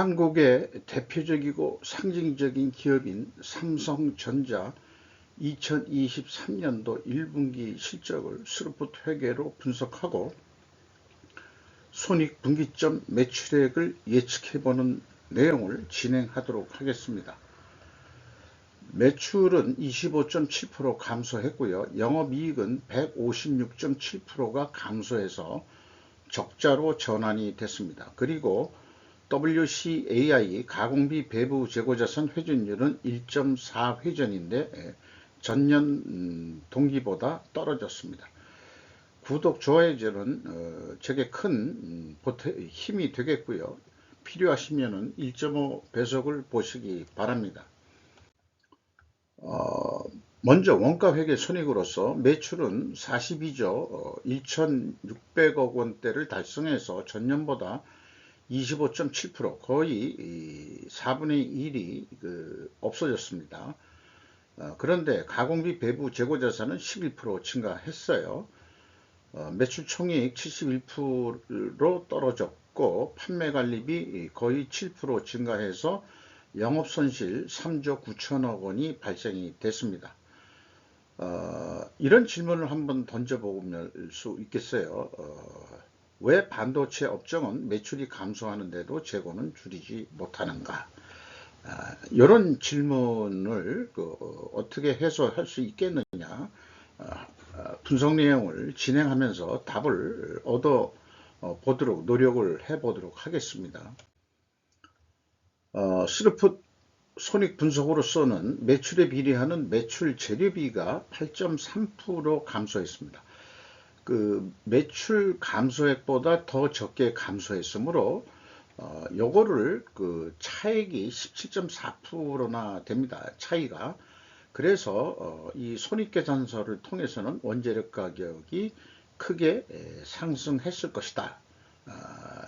한국의 대표적이고 상징적인 기업인 삼성전자 2023년도 1분기 실적을 스루풋 회계로 분석하고 손익분기점 매출액을 예측해보는 내용을 진행하도록 하겠습니다. 매출은 25.7% 감소했고요. 영업이익은 156.7%가 감소해서 적자로 전환이 됐습니다. 그리고 WCAI 가공비 배부 재고자산 회전율은 1.4회전인데 전년 동기보다 떨어졌습니다. 구독, 좋아요는 제게 큰 힘이 되겠고요. 필요하시면 1.5 배속을 보시기 바랍니다. 먼저 원가회계 손익으로서 매출은 42조 1,600억 원대를 달성해서 전년보다 25.7% 거의 4분의 1이 없어졌습니다. 그런데 가공비 배부 재고자산은 11% 증가했어요. 매출 총이익 71% 떨어졌고 판매관리비 거의 7% 증가해서 영업손실 3조 9천억 원이 발생이 됐습니다. 이런 질문을 한번 던져볼 수 있겠어요. 왜 반도체 업종은 매출이 감소하는데도 재고는 줄이지 못하는가? 이런 질문을 어떻게 해소할 수 있겠느냐? 분석 내용을 진행하면서 답을 얻어 보도록 노력을 해보도록 하겠습니다. 스루풋 손익 분석으로서는 매출에 비례하는 매출 재료비가 8.3% 감소했습니다. 매출 감소액보다 더 적게 감소했으므로 요거를 차액이 17.4%나 됩니다. 차이가. 그래서 이 손익계산서를 통해서는 원재료 가격이 크게 상승했을 것이다.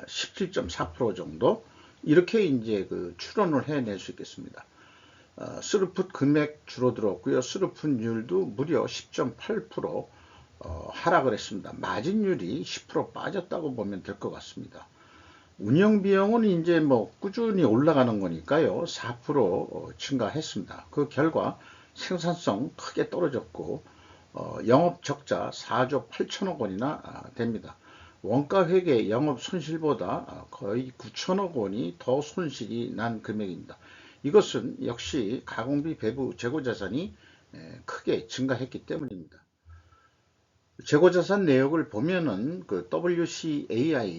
17.4% 정도 이렇게 이제 추론을 해낼 수 있겠습니다. 스루풋 금액 줄어들었고요. 스루풋율도 무려 10.8% 하락을 했습니다. 마진율이 10% 빠졌다고 보면 될 것 같습니다. 운영비용은 이제 꾸준히 올라가는 거니까요. 4% 증가했습니다. 그 결과 생산성 크게 떨어졌고 영업 적자 4조 8천억 원이나 됩니다. 원가회계 영업 손실보다 거의 9천억 원이 더 손실이 난 금액입니다. 이것은 역시 가공비 배부 재고자산이 크게 증가했기 때문입니다. 재고자산 내역을 보면은 WCAI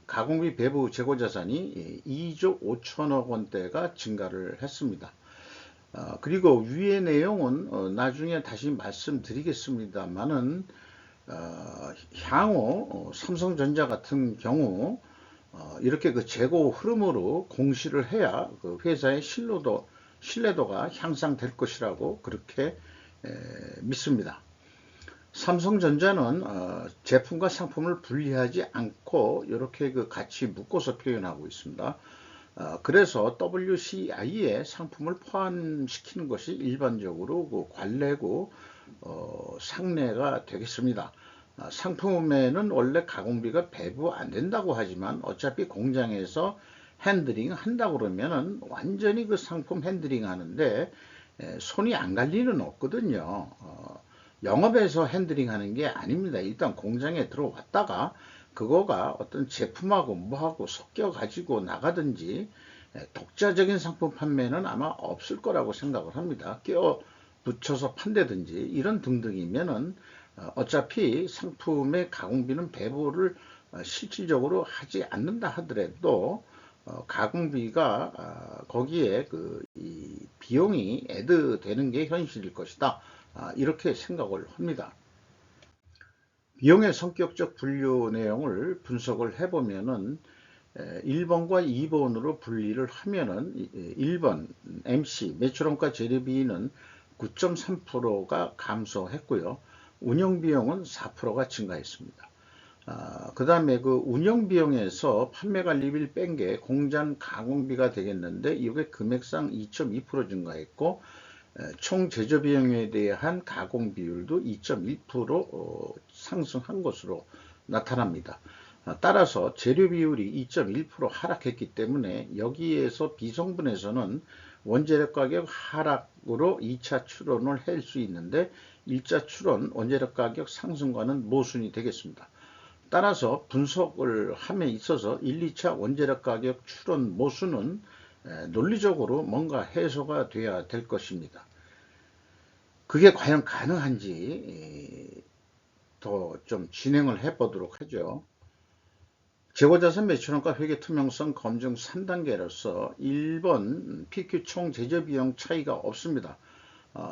가공비 배부 재고자산이 2조 5천억 원대가 증가를 했습니다. 그리고 위의 내용은 나중에 다시 말씀드리겠습니다만은 향후 삼성전자 같은 경우 이렇게 재고 흐름으로 공시를 해야 회사의 신뢰도가 향상될 것이라고 그렇게 믿습니다. 삼성전자는 제품과 상품을 분리하지 않고 이렇게 같이 묶어서 표현하고 있습니다. 그래서 WCI에 상품을 포함시키는 것이 일반적으로 관례고 상례가 되겠습니다. 상품에는 원래 가공비가 배부 안 된다고 하지만 어차피 공장에서 핸들링 한다고 그러면은 완전히 상품 핸들링 하는데 손이 안 갈 일은 없거든요. 영업에서 핸들링 하는 게 아닙니다. 일단 공장에 들어왔다가 그거가 어떤 제품하고 뭐하고 섞여 가지고 나가든지 독자적인 상품 판매는 아마 없을 거라고 생각을 합니다. 끼워 붙여서 판다든지 이런 등등이면은 어차피 상품의 가공비는 배부를 실질적으로 하지 않는다 하더라도 가공비가 거기에 이 비용이 애드 되는 게 현실일 것이다. 이렇게 생각을 합니다. 비용의 성격적 분류 내용을 분석을 해보면은 1번과 2번으로 분리를 하면은 1번 MC 매출원가 재료비는 9.3%가 감소했고요. 운영비용은 4%가 증가했습니다. 그 다음에 운영비용에서 판매관리비를 뺀 게 공장 가공비가 되겠는데 이게 금액상 2.2% 증가했고 총 제조비용에 대한 가공비율도 2.1% 상승한 것으로 나타납니다. 따라서 재료 비율이 2.1% 하락했기 때문에 여기에서 비성분에서는 원재료 가격 하락으로 2차 추론을 할 수 있는데 1차 추론 원재료 가격 상승과는 모순이 되겠습니다. 따라서 분석을 함에 있어서 1, 2차 원재료 가격 추론 모순은 논리적으로 뭔가 해소가 돼야 될 것입니다. 그게 과연 가능한지 더 좀 진행을 해 보도록 하죠. 재고자산 매출원가 회계 투명성 검증 3단계로서 1번 PQ 총 제조비용 차이가 없습니다.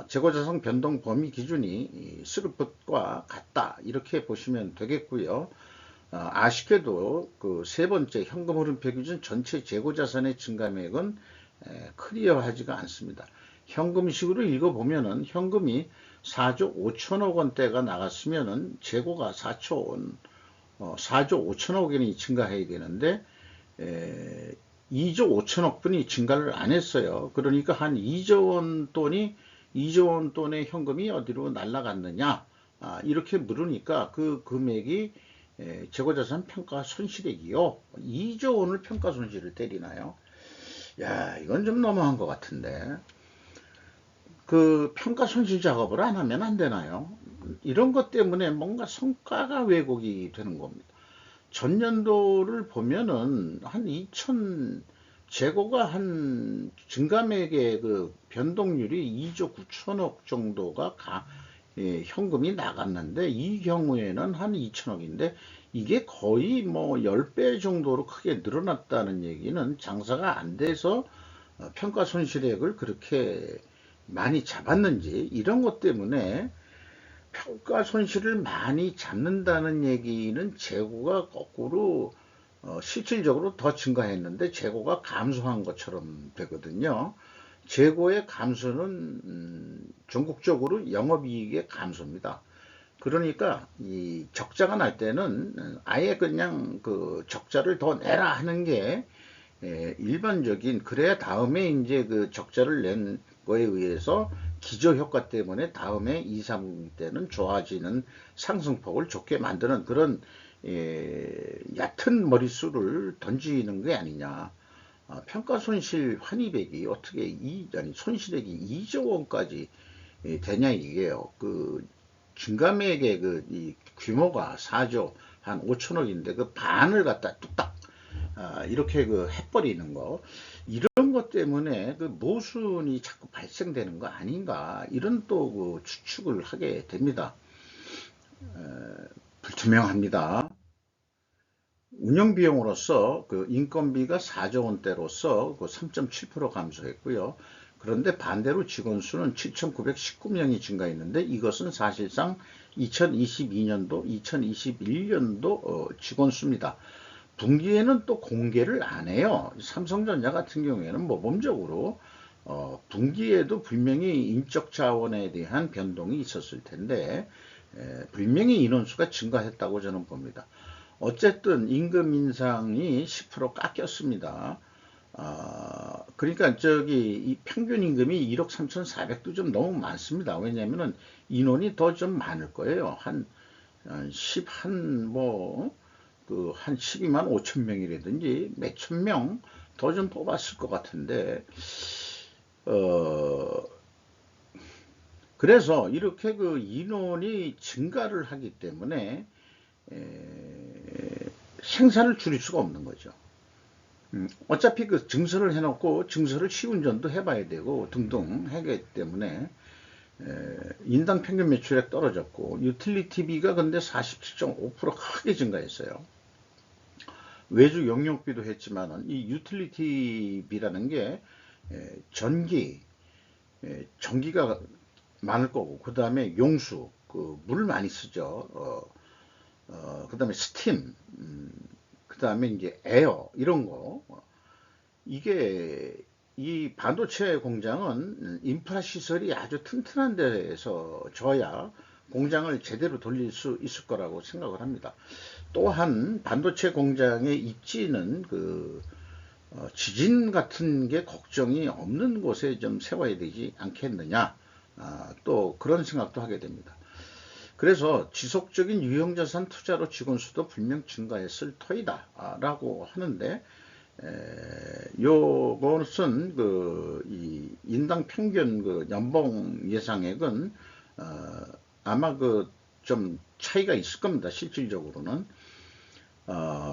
재고자산 변동 범위 기준이 스루풋과 같다 이렇게 보시면 되겠고요. 아쉽게도 그 세 번째 현금 흐름표 기준 전체 재고자산의 증가액은 클리어하지가 않습니다. 현금식으로 읽어보면은 현금이 4조 5천억 원대가 나갔으면은 재고가 4조 5천억 원이 증가해야 되는데 2조 5천억 분이 증가를 안 했어요. 그러니까 한 2조 원 돈의 현금이 어디로 날아갔느냐 이렇게 물으니까 그 금액이 재고자산 평가 손실액이요. 2조 원을 평가 손실을 때리나요? 야, 이건 좀 너무한 것 같은데. 그 평가 손실 작업을 안 하면 안 되나요? 이런 것 때문에 뭔가 성과가 왜곡이 되는 겁니다. 전년도를 보면은 한 2천 재고가 한 증감액의 그 변동률이 2조 9천억 정도가 현금이 나갔는데 이 경우에는 한 2천억인데 이게 거의 뭐 10배 정도로 크게 늘어났다는 얘기는 장사가 안 돼서 평가 손실액을 그렇게 많이 잡았는지 이런 것 때문에 평가 손실을 많이 잡는다는 얘기는 재고가 거꾸로 실질적으로 더 증가했는데 재고가 감소한 것처럼 되거든요. 재고의 감소는 전국적으로 영업이익의 감소입니다. 그러니까 이 적자가 날 때는 아예 그냥 그 적자를 더 내라 하는 게 일반적인 그래야 다음에 이제 그 적자를 낸 거에 의해서 기저효과 때문에 다음에 2, 3분기 때는 좋아지는 상승폭을 좋게 만드는 그런 얕은 머릿수를 던지는 게 아니냐. 평가손실 환입액이 어떻게 아니 손실액이 2조 원까지 되냐 이게요. 그 증감액의 이 규모가 4조 한 5천억인데 그 반을 갖다 뚝딱 이렇게 그 해버리는 거 이런 것 때문에 그 모순이 자꾸 발생되는 거 아닌가 이런 또 그 추측을 하게 됩니다. 불투명합니다. 운영비용으로서 그 인건비가 4조 원대로서 그 3.7% 감소했고요. 그런데 반대로 직원 수는 7,919명이 증가했는데 이것은 사실상 2022년도, 2021년도 직원 수입니다. 분기에는 또 공개를 안 해요. 삼성전자 같은 경우에는 모범적으로 분기에도 분명히 인적 자원에 대한 변동이 있었을 텐데 분명히 인원수가 증가했다고 저는 봅니다. 어쨌든 임금 인상이 10% 깎였습니다. 그러니까 저기 이 평균 임금이 1억 3,400도 좀 너무 많습니다. 왜냐하면은 인원이 더 좀 많을 거예요. 한 12만 5천 명이라든지 몇천 명 더 좀 뽑았을 것 같은데 그래서 이렇게 그 인원이 증가를 하기 때문에 생산을 줄일 수가 없는 거죠. 어차피 그 증설을 해놓고 증설을 시운전도 해봐야 되고 등등 하기 때문에 인당 평균 매출액 떨어졌고 유틸리티비가 근데 47.5% 크게 증가했어요. 외주 용역비도 했지만은 이 유틸리티비라는 게 전기가 많을 거고 그 다음에 용수 그 물 많이 쓰죠. 그 다음에 스팀 그 다음에 이제 에어 이런 거 이게 이 반도체 공장은 인프라 시설이 아주 튼튼한 데에서 져야 공장을 제대로 돌릴 수 있을 거라고 생각을 합니다. 또한 반도체 공장의 입지는 그 지진 같은 게 걱정이 없는 곳에 좀 세워야 되지 않겠느냐 또 그런 생각도 하게 됩니다. 그래서 지속적인 유형자산 투자로 직원 수도 분명 증가했을 터이다 라고 하는데, 요것은 이 인당 평균 연봉 예상액은 아마 좀 차이가 있을 겁니다. 실질적으로는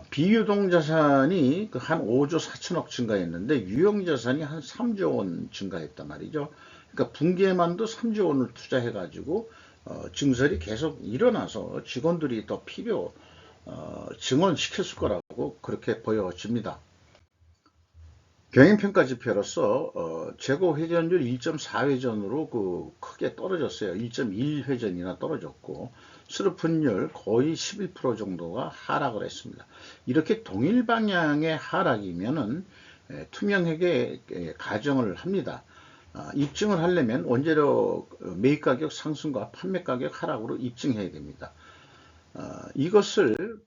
비유동 자산이 한 5조 4천억 증가했는데 유형 자산이 한 3조 원 증가했단 말이죠. 그러니까 분기에만도 3조 원을 투자해 가지고 증설이 계속 일어나서 직원들이 더 증원시켰을 거라고 그렇게 보여집니다. 경영평가 지표로서 재고 회전율 1.4회전으로 크게 떨어졌어요. 1.1회전이나 떨어졌고 수르픈율 거의 11% 정도가 하락을 했습니다. 이렇게 동일 방향의 하락이면은 투명하게 가정을 합니다. 입증을 하려면 원재료 매입 가격 상승과 판매 가격 하락으로 입증해야 됩니다. 이것을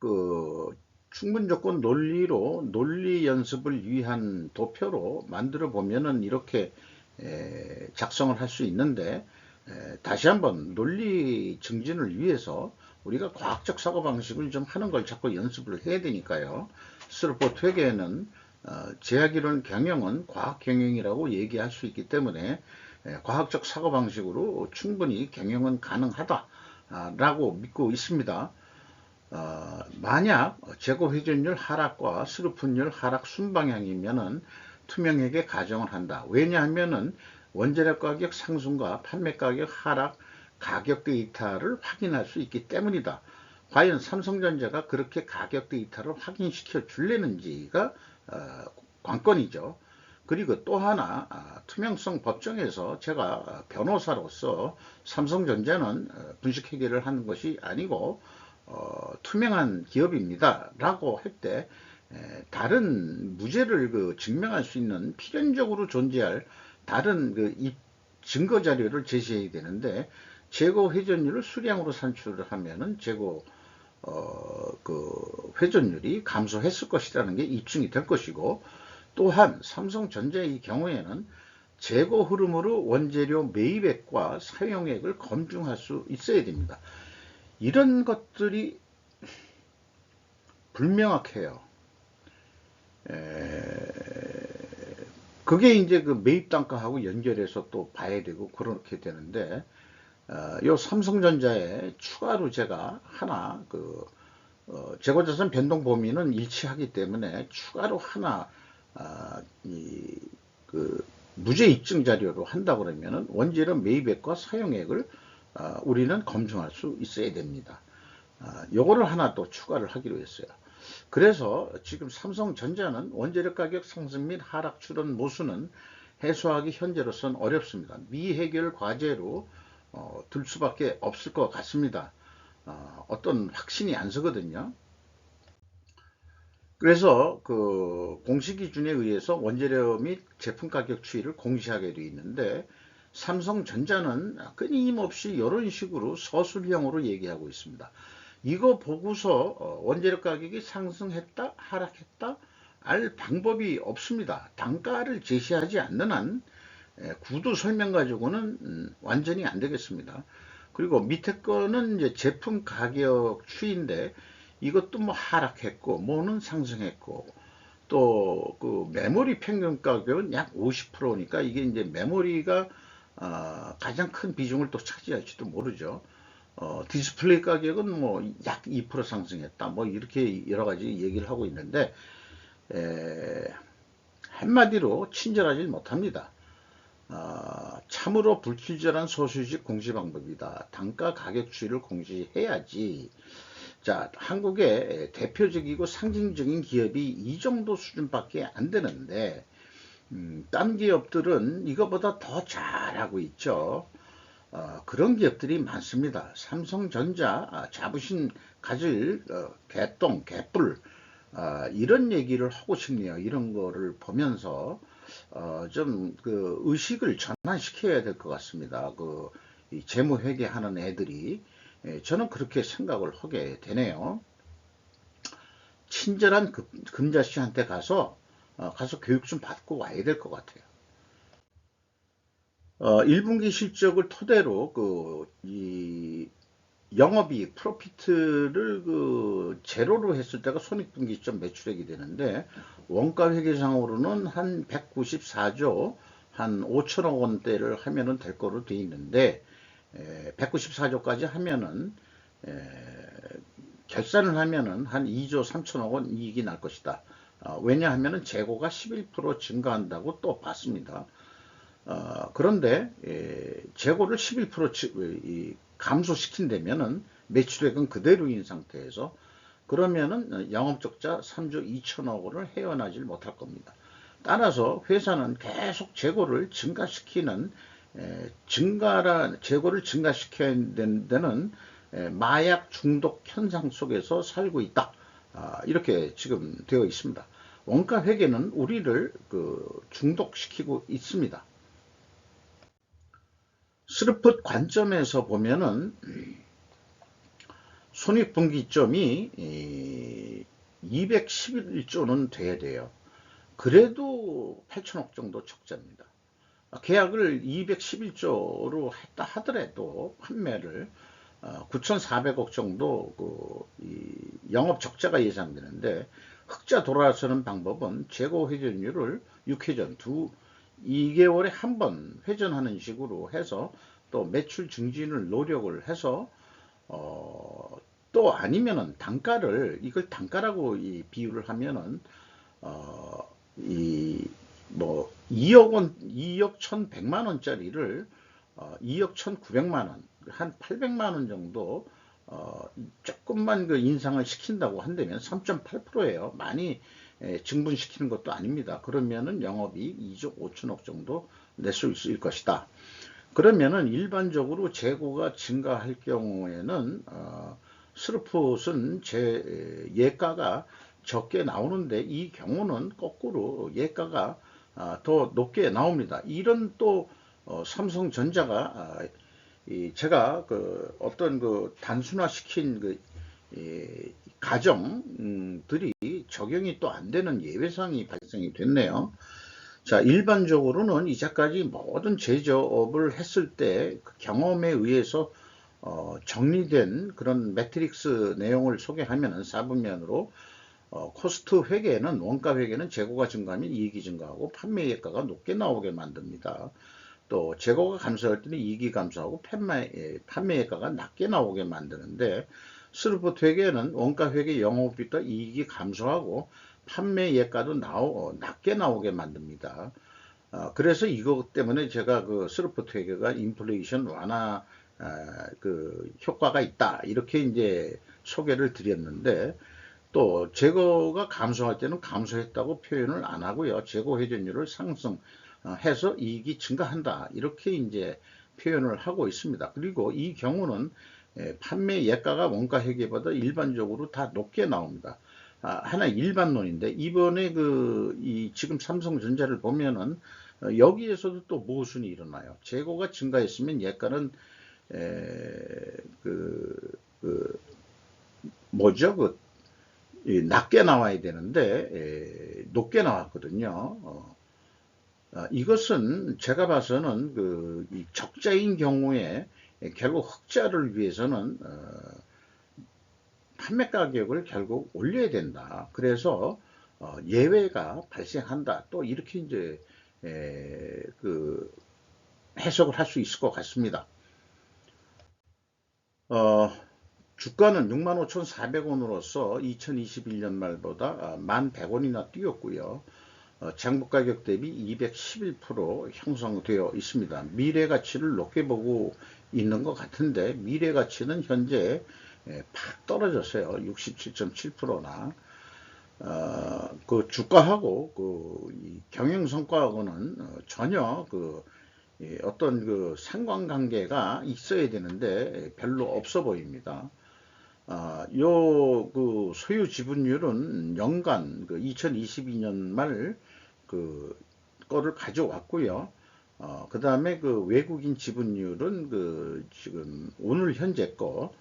충분 조건 논리로 논리 연습을 위한 도표로 만들어 보면은 이렇게 작성을 할 수 있는데, 다시 한번 논리 증진을 위해서 우리가 과학적 사고방식을 좀 하는 걸 자꾸 연습을 해야 되니까요. 스루포트 회계에는 제약이론 경영은 과학 경영이라고 얘기할 수 있기 때문에 과학적 사고방식으로 충분히 경영은 가능하다라고 믿고 있습니다. 만약 재고 회전율 하락과 스루픈율 하락 순방향이면은 투명하게 가정을 한다. 왜냐하면은 원재료 가격 상승과 판매 가격 하락 가격 데이터를 확인할 수 있기 때문이다. 과연 삼성전자가 그렇게 가격 데이터를 확인시켜 줄려는지가 관건이죠. 그리고 또 하나 투명성 법정에서 제가 변호사로서 삼성전자는 분식회계를 하는 것이 아니고 투명한 기업입니다 라고 할 때 다른 무죄를 증명할 수 있는 필연적으로 존재할 다른 증거 자료를 제시해야 되는데, 재고 회전율을 수량으로 산출을 하면은 재고 회전율이 감소했을 것이라는 게 입증이 될 것이고, 또한 삼성전자의 경우에는 재고 흐름으로 원재료 매입액과 사용액을 검증할 수 있어야 됩니다. 이런 것들이 불명확해요. 그게 이제 매입 단가하고 연결해서 또 봐야 되고 그렇게 되는데, 요 삼성전자에 추가로 제가 하나 재고자산 변동 범위는 일치하기 때문에 추가로 하나 무죄 입증 자료로 한다 그러면은 원재료 매입액과 사용액을 우리는 검증할 수 있어야 됩니다. 요거를 하나 또 추가를 하기로 했어요. 그래서 지금 삼성전자는 원재료 가격 상승 및 하락 출현 모순은 해소하기 현재로서는 어렵습니다. 미해결 과제로 들 수밖에 없을 것 같습니다. 어떤 확신이 안 서거든요. 그래서 공시 기준에 의해서 원재료 및 제품 가격 추이를 공시하게 되어 있는데, 삼성전자는 끊임없이 이런 식으로 서술형으로 얘기하고 있습니다. 이거 보고서 원재료 가격이 상승했다 하락했다 알 방법이 없습니다. 단가를 제시하지 않는 한 구도 설명 가지고는 완전히 안 되겠습니다. 그리고 밑에 거는 이제 제품 가격 추이인데, 이것도 뭐 하락했고 뭐는 상승했고, 또 메모리 평균 가격은 약 50%니까 이게 이제 메모리가 가장 큰 비중을 또 차지할지도 모르죠. 디스플레이 가격은 뭐 약 2% 상승했다. 뭐 이렇게 여러 가지 얘기를 하고 있는데, 한마디로 친절하지 못합니다. 참으로 불친절한 소수식 공시 방법이다. 단가 가격 추이를 공시해야지. 자, 한국의 대표적이고 상징적인 기업이 이 정도 수준밖에 안 되는데, 딴 기업들은 이거보다 더 잘하고 있죠. 그런 기업들이 많습니다. 삼성전자 자부심 가질 개똥, 개뿔, 이런 얘기를 하고 싶네요. 이런 거를 보면서 좀 의식을 전환시켜야 될 것 같습니다. 이 재무회계하는 애들이. 저는 그렇게 생각을 하게 되네요. 친절한 금자씨한테 가서 교육 좀 받고 와야 될 것 같아요. 1분기 실적을 토대로 이 영업이익 프로피트를 제로로 했을 때가 손익분기점 매출액이 되는데, 원가 회계상으로는 한 194조 한 5천억 원대를 하면은 될 거로 돼 있는데, 194조까지 하면은 결산을 하면은 한 2조 3천억 원 이익이 날 것이다. 왜냐하면은 재고가 11% 증가한다고 또 봤습니다. 그런데 재고를 11% 감소시킨다면은 매출액은 그대로인 상태에서, 그러면은 영업적자 3조 2천억 원을 헤어나질 못할 겁니다. 따라서 회사는 계속 재고를 증가시키는 재고를 증가시켜야 되는 마약 중독 현상 속에서 살고 있다. 이렇게 지금 되어 있습니다. 원가 회계는 우리를 중독시키고 있습니다. 스루풋 관점에서 보면은 손익분기점이 211조는 돼야 돼요. 그래도 8천억 정도 적자입니다. 계약을 211조로 했다 하더라도 판매를 9,400억 정도 영업 적자가 예상되는데, 흑자 돌아서는 방법은 재고 회전율을 6회전 2개월에 한 번 회전하는 식으로 해서, 또 매출 증진을 노력을 해서 또 아니면은 이걸 단가라고 비유를 하면은 뭐 2억 원, 2억 1,100만 원짜리를 2억 1,900만 원, 한 800만 원 정도 조금만 인상을 시킨다고 한다면 3.8%예요. 많이 증분시키는 것도 아닙니다. 그러면은 영업이익 2조 5천억 정도 낼 수 있을 것이다. 그러면은 일반적으로 재고가 증가할 경우에는 스루풋은 예가가 적게 나오는데, 이 경우는 거꾸로 예가가 더 높게 나옵니다. 이런 또 삼성전자가 제가 어떤 단순화시킨 가정들이 적용이 또 안 되는 예외상이 발생이 됐네요. 자, 일반적으로는 이제까지 모든 제조업을 했을 때 경험에 의해서 정리된 그런 매트릭스 내용을 소개하면은 4분면으로 코스트 회계는, 원가 회계는 재고가 증가하면 이익이 증가하고 판매예가가 높게 나오게 만듭니다. 또 재고가 감소할 때는 이익이 감소하고 판매예가가 낮게 나오게 만드는데, 스루풋 회계는 원가 회계 영업이익과 이익이 감소하고 판매예가도 낮게 나오게 만듭니다. 그래서 이것 때문에 제가 스루풋 회계가 인플레이션 완화 효과가 있다, 이렇게 이제 소개를 드렸는데, 또 재고가 감소할 때는 감소했다고 표현을 안 하고요. 재고 회전율을 상승해서 이익이 증가한다, 이렇게 이제 표현을 하고 있습니다. 그리고 이 경우는 판매 예가가 원가 회계보다 일반적으로 다 높게 나옵니다. 하나 일반론인데, 이번에 지금 삼성전자를 보면은 여기에서도 또 모순이 일어나요. 재고가 증가했으면 예가는 뭐죠? 낮게 나와야 되는데 높게 나왔거든요. 이것은 제가 봐서는 이 적자인 경우에 결국 흑자를 위해서는 판매 가격을 결국 올려야 된다. 그래서 예외가 발생한다. 또 이렇게 이제 해석을 할 수 있을 것 같습니다. 주가는 65,400원으로서 2021년 말보다 1,100원이나 뛰었고요. 장부가격 대비 211% 형성되어 있습니다. 미래가치를 높게 보고 있는 것 같은데, 미래가치는 현재 팍 떨어졌어요. 67.7%나. 주가하고 경영성과하고는 전혀 어떤 상관관계가 있어야 되는데 별로 없어 보입니다. 소유 지분율은 연간 2022년 말 거를 가져왔고요. 그 다음에 외국인 지분율은 지금 오늘 현재 거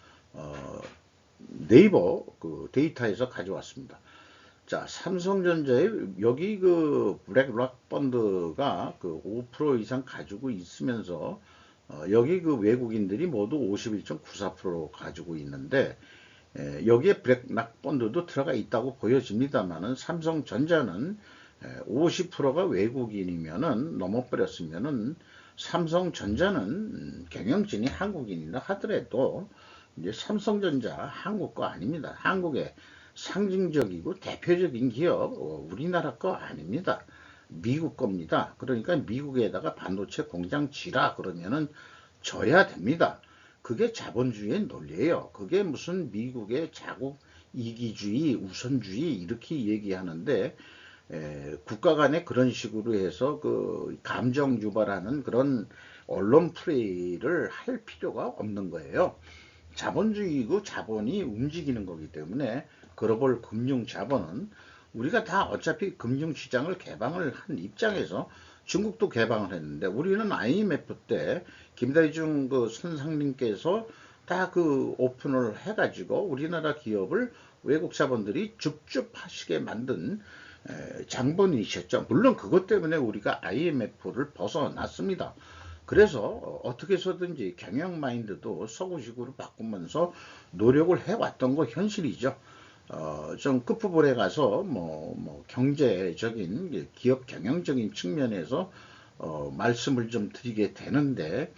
네이버 데이터에서 가져왔습니다. 자, 삼성전자의 여기 블랙락 펀드가 5% 이상 가지고 있으면서 여기 그 외국인들이 모두 51.94% 가지고 있는데 여기에 블랙락 펀드도 들어가 있다고 보여집니다만은 삼성전자는 50%가 외국인이면은 넘어버렸으면은 삼성전자는 경영진이 한국인이라 하더라도 이제 삼성전자 한국 거 아닙니다. 한국의 상징적이고 대표적인 기업 우리나라 거 아닙니다. 미국 겁니다. 그러니까 미국에다가 반도체 공장 지라 그러면은 져야 됩니다. 그게 자본주의의 논리예요. 그게 무슨 미국의 자국 이기주의, 우선주의 이렇게 얘기하는데 국가 간에 그런 식으로 해서 그 감정 유발하는 그런 언론 플레이를 할 필요가 없는 거예요. 자본주의고 자본이 움직이는 거기 때문에 글로벌 금융 자본은 우리가 다 어차피 금융시장을 개방을 한 입장에서 중국도 개방을 했는데 우리는 IMF 때 김대중 그 선상님께서 다 그 오픈을 해가지고 우리나라 기업을 외국 자본들이 줍줍 하시게 만든 장본이셨죠. 물론 그것 때문에 우리가 IMF를 벗어났습니다. 그래서 어떻게 해서든지 경영 마인드도 서구식으로 바꾸면서 노력을 해왔던 거 현실이죠. 좀 끝부분에 가서 뭐 경제적인 기업 경영적인 측면에서 말씀을 좀 드리게 되는데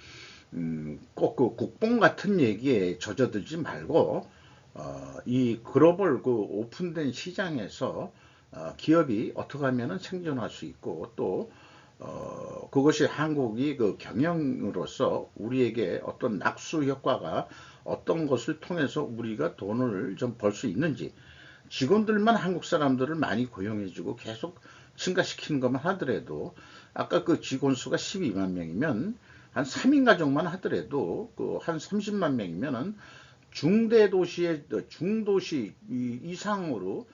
꼭 그 국뽕 같은 얘기에 젖어들지 말고 이 글로벌 그 오픈된 시장에서 기업이 어떻게 하면 생존할 수 있고 또 그것이 한국이 그 경영으로서 우리에게 어떤 낙수 효과가 어떤 것을 통해서 우리가 돈을 좀 벌 수 있는지 직원들만 한국 사람들을 많이 고용해주고 계속 증가시키는 것만 하더라도 아까 그 직원 수가 12만 명이면 한 3인 가족만 하더라도 그 한 30만 명이면은 중대도시의 중도시 이상으로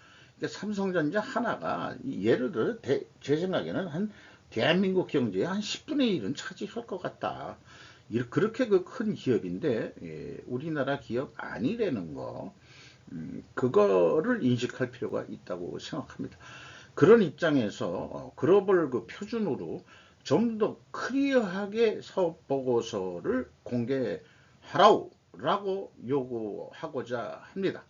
삼성전자 하나가 예를 들어 제 생각에는 한 대한민국 경제의 한 10분의 1은 차지할 것 같다. 그렇게 그 큰 기업인데 우리나라 기업 아니라는 거 그거를 인식할 필요가 있다고 생각합니다. 그런 입장에서 글로벌 그 표준으로 좀 더 클리어하게 사업 보고서를 공개하라고 요구하고자 합니다.